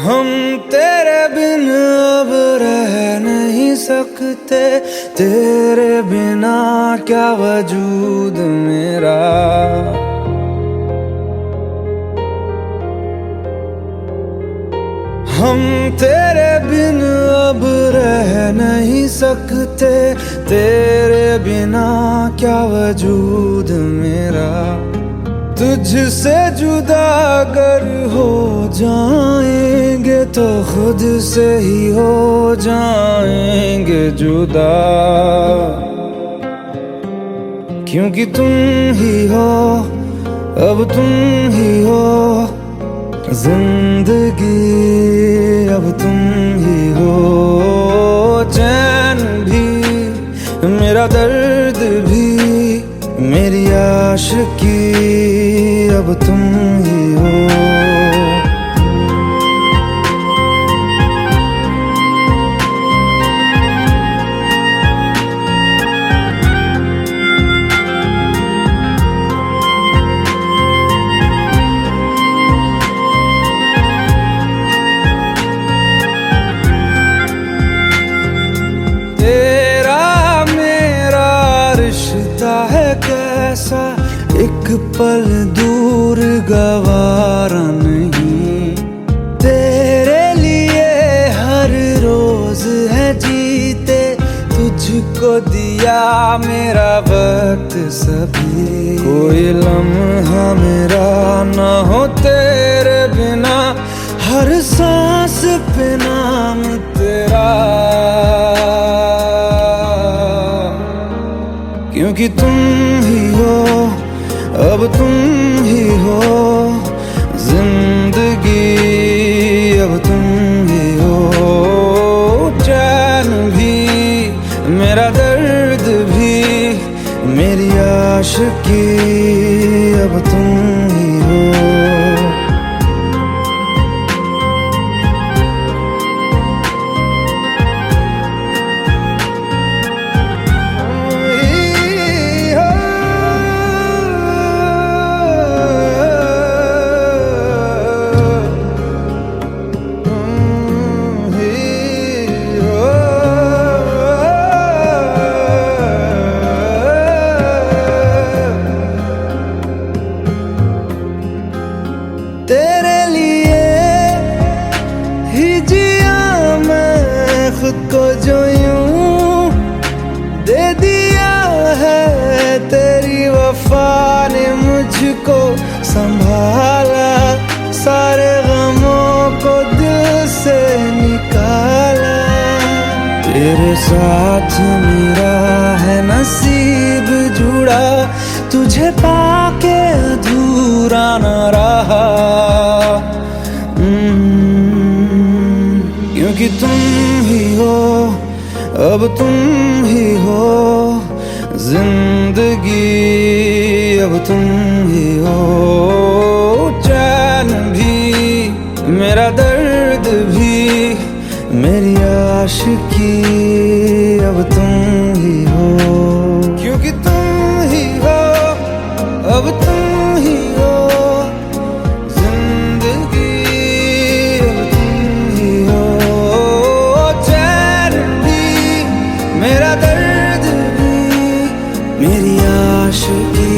हम तेरे बिन अब रह नहीं सकते, तेरे बिना क्या वजूद मेरा। हम तेरे बिन अब रह नहीं सकते, तेरे बिना क्या वजूद मेरा। तुझसे जुदा अगर हो जाएंगे तो खुद से ही हो जाएंगे जुदा, क्योंकि तुम ही हो, अब तुम ही हो जिंदगी, अब तुम ही हो। चैन भी मेरा दर्द भी मेरी आशिकी, अब तुम ही हो। कैसा एक पल दूर गवारा नहीं, तेरे लिए हर रोज है जीते, तुझको दिया मेरा वक्त सभी। कोई लम्हा मेरा ना हो तेरे बिना, हर सांस पे नाम तेरा, क्योंकि तुम ही हो, अब तुम ही हो जिंदगी, अब तुम ही हो। चैन भी मेरा दर्द भी मेरी आशिकी, अब तुम ही हो। तेरे लिए ही जिया मैं खुद को, जो यूं दे दिया है तेरी वफा ने मुझको संभाला, सारे गमों को दिल से निकाला। तेरे साथ मेरा है नसीब जुड़ा, तुझे पाके अधूरा न रहा, क्योंकि तुम ही हो, अब तुम ही हो जिंदगी, अब तुम ही हो। चैन भी मेरा दर्द भी मेरी आशिकी, अब तुम ही हो, क्योंकि तुम ही हो, अब तुम ही हो जिंदगी, अब तुम ही हो। चैन भी मेरा दर्द भी मेरी आशिकी,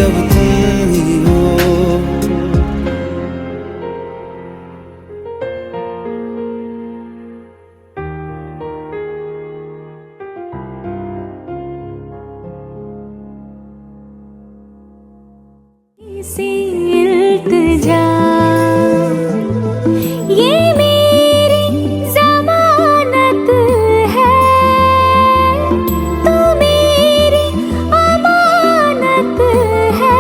अब तुम ही हो। सी इल्तिजा ये मेरी ज़मानत है, तू मेरी अमानत है।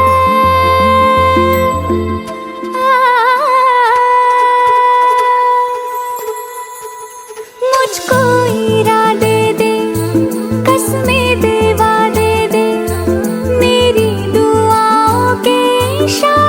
मुझको इरादे दे, कसमें दे, वादे दे, मेरी दुआओं के इशारे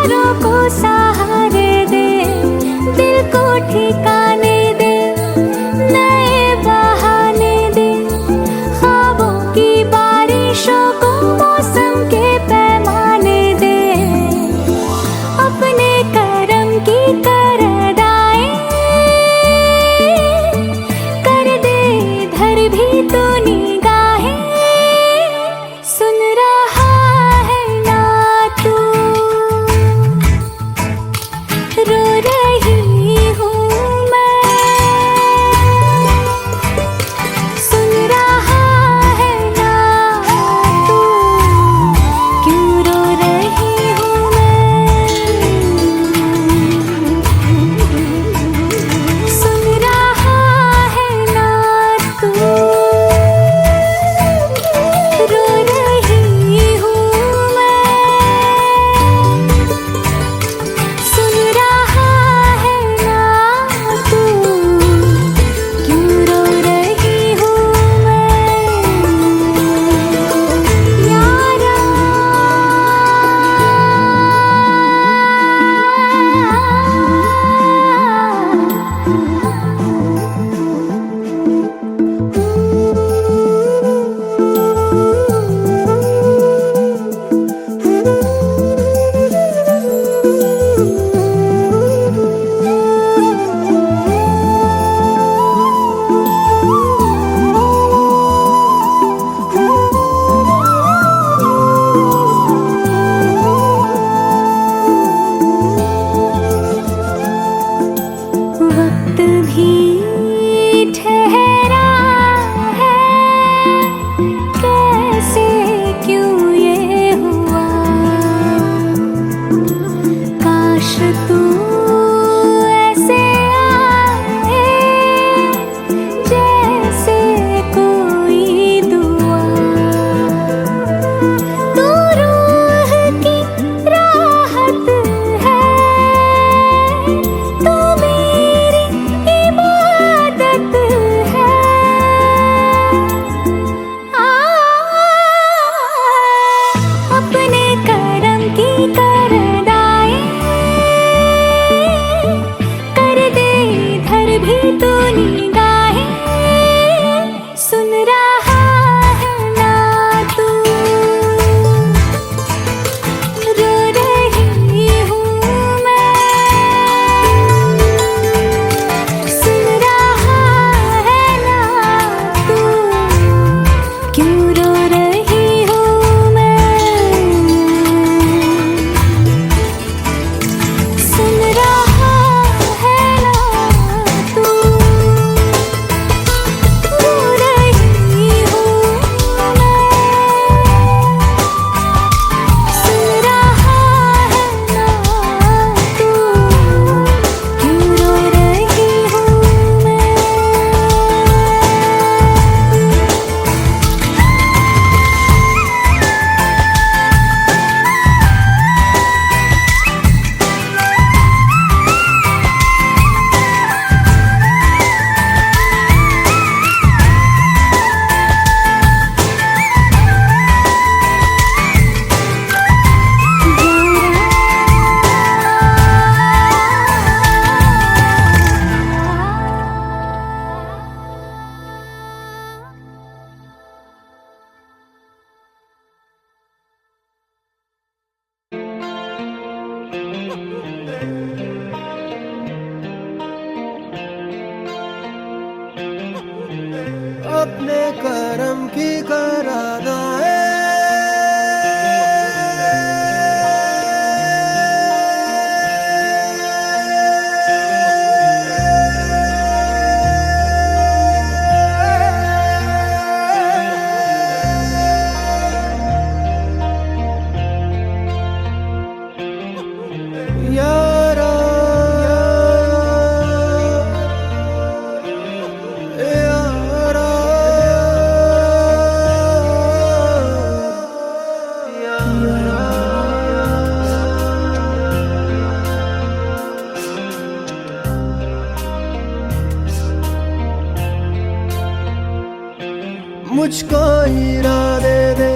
मुझको इरादे दे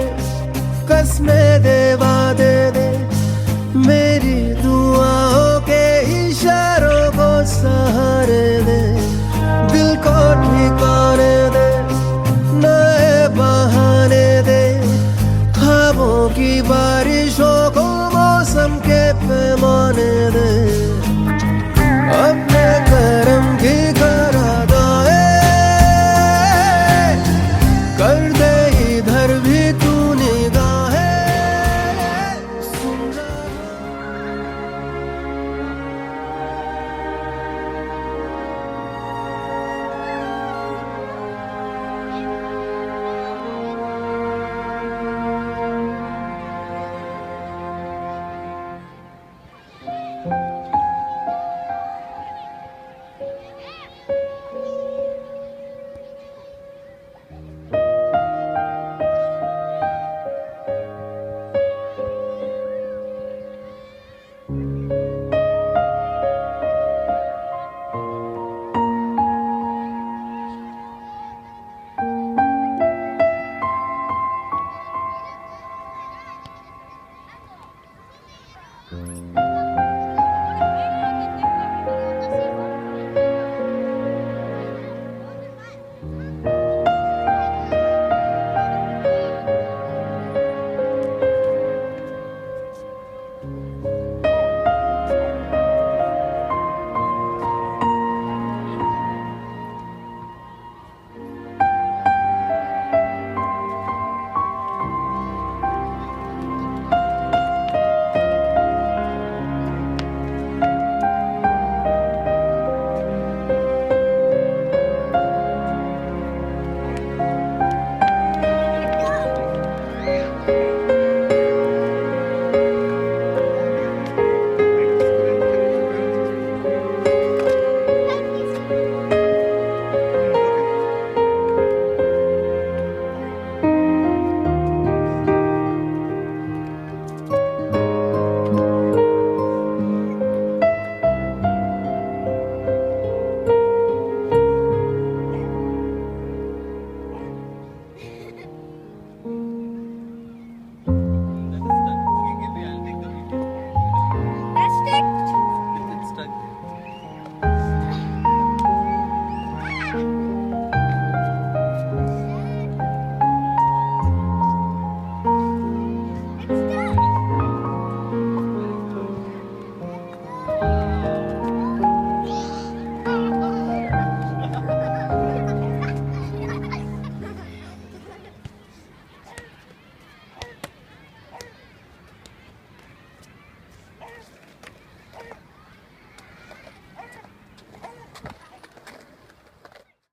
कसमें दे